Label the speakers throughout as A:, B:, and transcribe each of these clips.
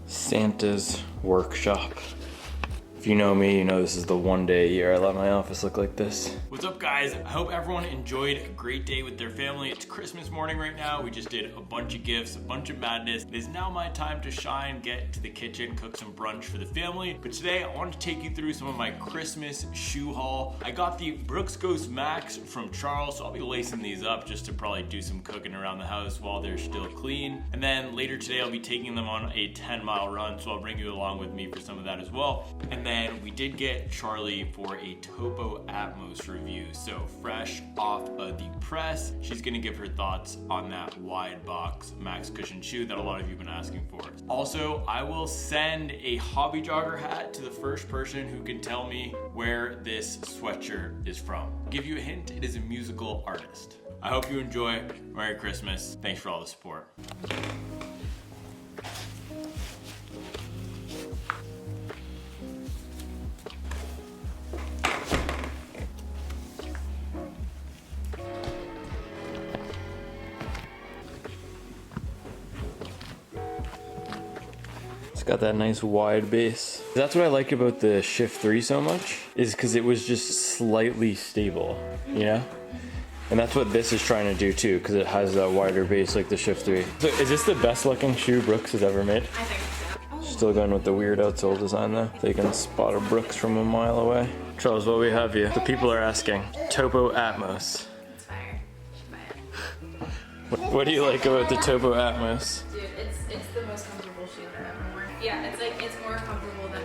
A: Santa's workshop. If you know me, you know this is the one day a year I let my office look like this. What's up, guys? I hope everyone enjoyed a great day with their family. It's Christmas morning right now. We just did a bunch of gifts, a bunch of madness. It is now my time to shine, get into the kitchen, cook some brunch for the family. But today I want to take you through some of my Christmas shoe haul. I got the Brooks Ghost Max from Charles, so I'll be lacing these up just to probably do some cooking around the house while they're still clean. And then later today I'll be taking them on a 10-mile run, so I'll bring you along with me for some of that as well. And then we did get Charlie for a Topo Atmos review. So fresh off of the press, she's gonna give her thoughts on that wide box max cushion shoe that a lot of you have been asking for. Also, I will send a hobby jogger hat to the first person who can tell me where this sweatshirt is from. I'll give you a hint, it is a musical artist. I hope you enjoy. Merry Christmas. Thanks for all the support. Got that nice wide base. That's what I like about the Shift 3 so much, is because it was just slightly stable, you know? And that's what this is trying to do too, because it has that wider base like the Shift 3. So is this the best looking shoe Brooks has ever made? I think so. Still going with the weird outsole design though. So you can spot a Brooks from a mile away. Charles, what we have you? The people are asking. Topo Atmos.
B: It's fire. Buy it.
A: What do you like about the Topo Atmos?
B: Dude, it's the most comfortable shoe that I've ever worn. Yeah, it's more comfortable than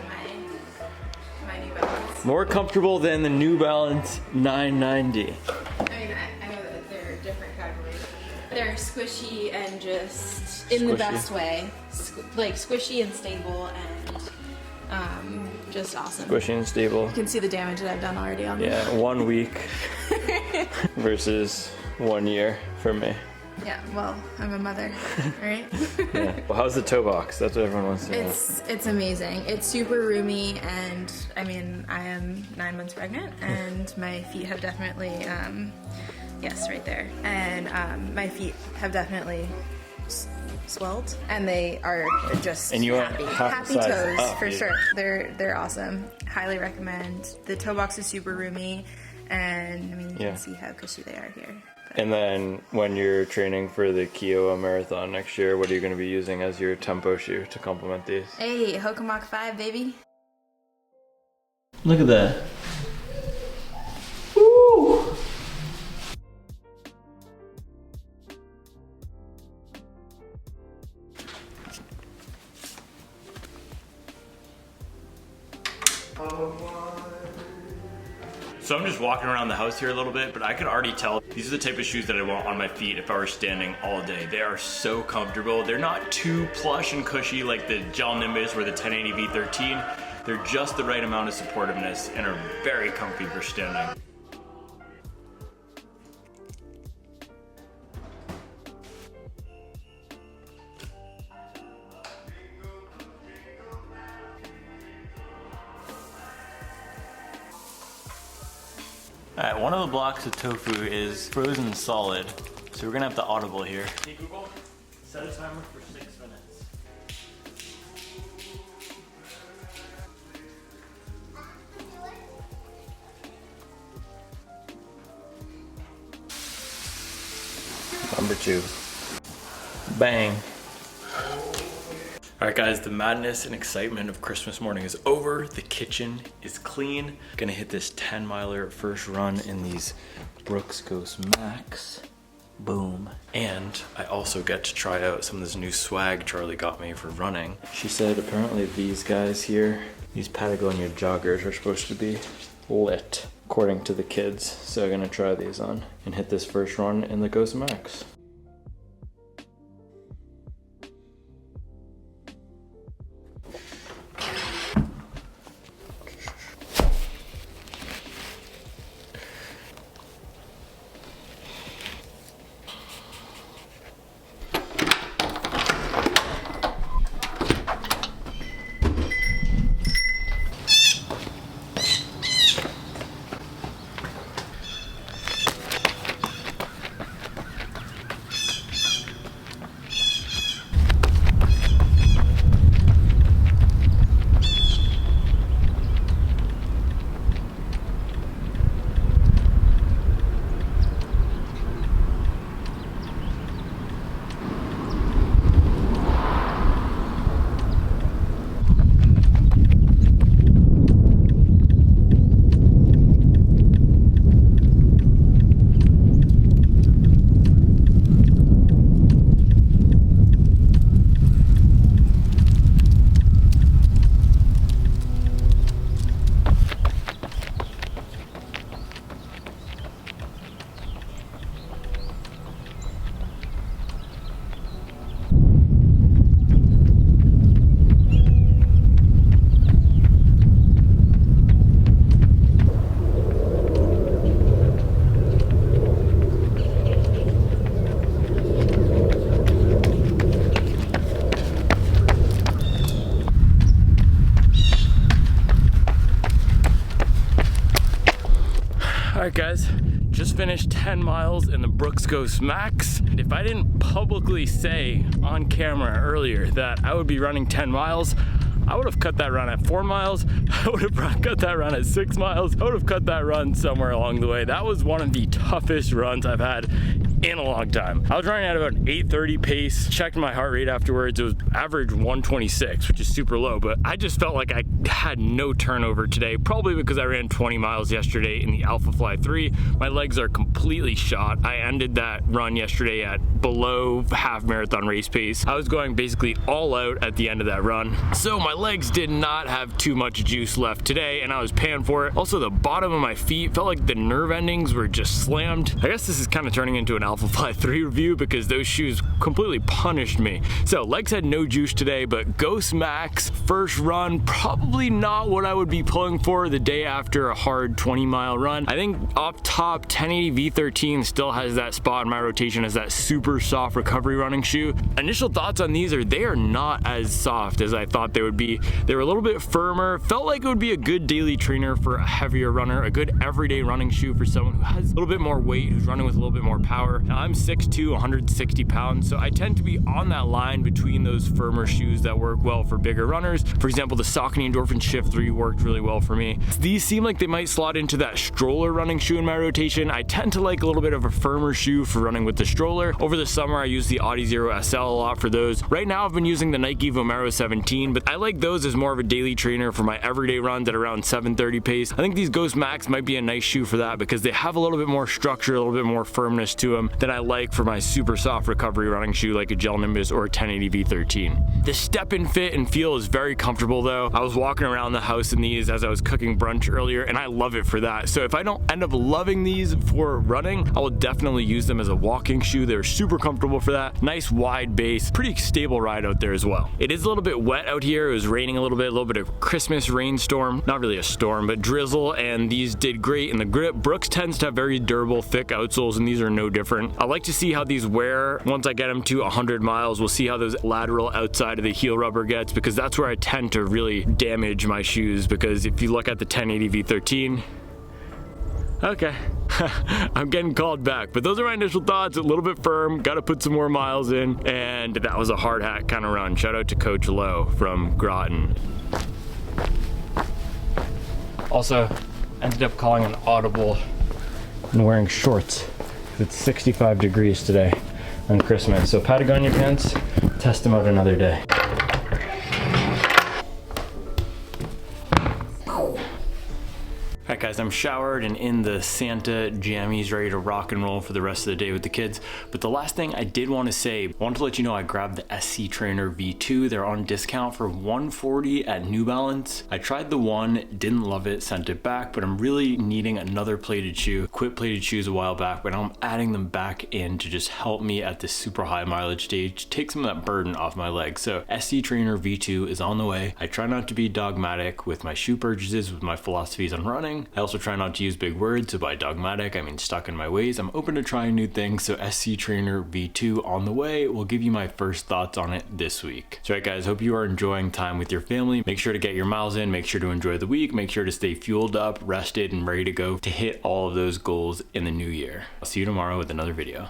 B: my New Balance.
A: More comfortable than the New Balance 990.
B: I mean, I know that they're different categories. They're squishy and just in the best way. Like squishy and stable and just awesome.
A: Squishy and stable.
B: You can see the damage that I've done already on them.
A: Yeah, 1 week versus 1 year for me.
B: Yeah, well, I'm a mother, right?
A: Yeah. Well, how's the toe box? That's what everyone wants to know.
B: It's amazing. It's super roomy, and I mean, I am 9 months pregnant, and my feet have definitely, yes, right there, and my feet have definitely swelled, and they are just
A: and you
B: happy toes
A: up,
B: for
A: dude.
B: sure. They're awesome. Highly recommend. The toe box is super roomy, and I mean, you can see how cushy they are here.
A: And then when you're training for the Kiowa Marathon next year, what are you going to be using as your tempo shoe to complement these?
B: Hey, Hokamach 5, baby.
A: Look at that. Woo! So I'm just walking around the house here a little bit, but I could already tell these are the type of shoes that I want on my feet if I were standing all day. They are so comfortable. They're not too plush and cushy like the Gel Nimbus or the 1080 V13. They're just the right amount of supportiveness and are very comfy for standing. Alright, one of the blocks of tofu is frozen solid, so we're gonna have to audible here. Hey Google, set a timer for 6 minutes. Number 2. Bang. Alright guys, the madness and excitement of Christmas morning is over. The kitchen is clean. Gonna hit this 10-miler first run in these Brooks Ghost Max. Boom. And I also get to try out some of this new swag Charlie got me for running. She said apparently these guys here, these Patagonia joggers, are supposed to be lit, according to the kids. So I'm gonna try these on and hit this first run in the Ghost Max. All right, guys, just finished 10 miles in the Brooks Ghost Max. And if I didn't publicly say on camera earlier that I would be running 10 miles, I would have cut that run at 4 miles. I would have cut that run at 6 miles. I would have cut that run somewhere along the way. That was one of the toughest runs I've had in a long time. I was running at about 8:30 pace. Checked my heart rate afterwards. It was average 126, which is super low, but I just felt like I had no turnover today, probably because I ran 20 miles yesterday in the Alphafly 3. My legs are completely shot. I ended that run yesterday at below half marathon race pace. I was going basically all out at the end of that run. So my legs did not have too much juice left today, and I was paying for it. Also, the bottom of my feet felt like the nerve endings were just slammed. I guess this is kind of turning into an Alphafly 3 review because those shoes completely punished me. So legs had no juice today, but Ghost Max first run, probably not what I would be pulling for the day after a hard 20-mile run. I think up top 1080 V13 still has that spot in my rotation as that super soft recovery running shoe. Initial thoughts on these are they are not as soft as I thought they would be. They were a little bit firmer, felt like it would be a good daily trainer for a heavier runner, a good everyday running shoe for someone who has a little bit more weight, who's running with a little bit more power. Now, I'm 6'2", 160 pounds, so I tend to be on that line between those firmer shoes that work well for bigger runners. For example, the Saucony Endorphin Shift 3 worked really well for me. These seem like they might slot into that stroller running shoe in my rotation. I tend to like a little bit of a firmer shoe for running with the stroller. Over the summer, I use the Audi Zero SL a lot for those. Right now, I've been using the Nike Vomero 17, but I like those as more of a daily trainer for my everyday runs at around 7:30 pace. I think these Ghost Max might be a nice shoe for that because they have a little bit more structure, a little bit more firmness to them than I like for my super soft recovery running shoe like a Gel Nimbus or a 1080 V13. The step-in fit and feel is very comfortable though. I was walking around the house in these as I was cooking brunch earlier, and I love it for that. So if I don't end up loving these for running, I will definitely use them as a walking shoe. They're super comfortable for that. Nice wide base, pretty stable ride out there as well. It is a little bit wet out here. It was raining a little bit of Christmas rainstorm. Not really a storm, but drizzle, and these did great in the grip. Brooks tends to have very durable, thick outsoles, and these are no different. I like to see how these wear once I get them to 100 miles. We'll see how those lateral outside of the heel rubber gets, because that's where I tend to really damage my shoes, because if you look at the 1080 V13, okay, I'm getting called back, but those are my initial thoughts. A little bit firm, got to put some more miles in, and that was a hard hat kind of run. Shout out to Coach Lowe from Groton. Also, ended up calling an audible and wearing shorts. It's 65 degrees today on Christmas, so Patagonia pants, test them out another day. Alright guys, I'm showered and in the Santa jammies, ready to rock and roll for the rest of the day with the kids. But the last thing I did want to say, I wanted to let you know I grabbed the SC Trainer V2. They're on discount for $140 at New Balance. I tried the one, didn't love it, sent it back, but I'm really needing another plated shoe. Quit plated shoes a while back, but now I'm adding them back in to just help me at this super high mileage stage, take some of that burden off my legs. So SC Trainer V2 is on the way. I try not to be dogmatic with my shoe purchases, with my philosophies on running. I also try not to use big words, so by dogmatic, I mean stuck in my ways. I'm open to trying new things, so SC Trainer V2 on the way. Will give you my first thoughts on it this week. So right guys, hope you are enjoying time with your family. Make sure to get your miles in, make sure to enjoy the week, make sure to stay fueled up, rested, and ready to go to hit all of those goals in the new year. I'll see you tomorrow with another video.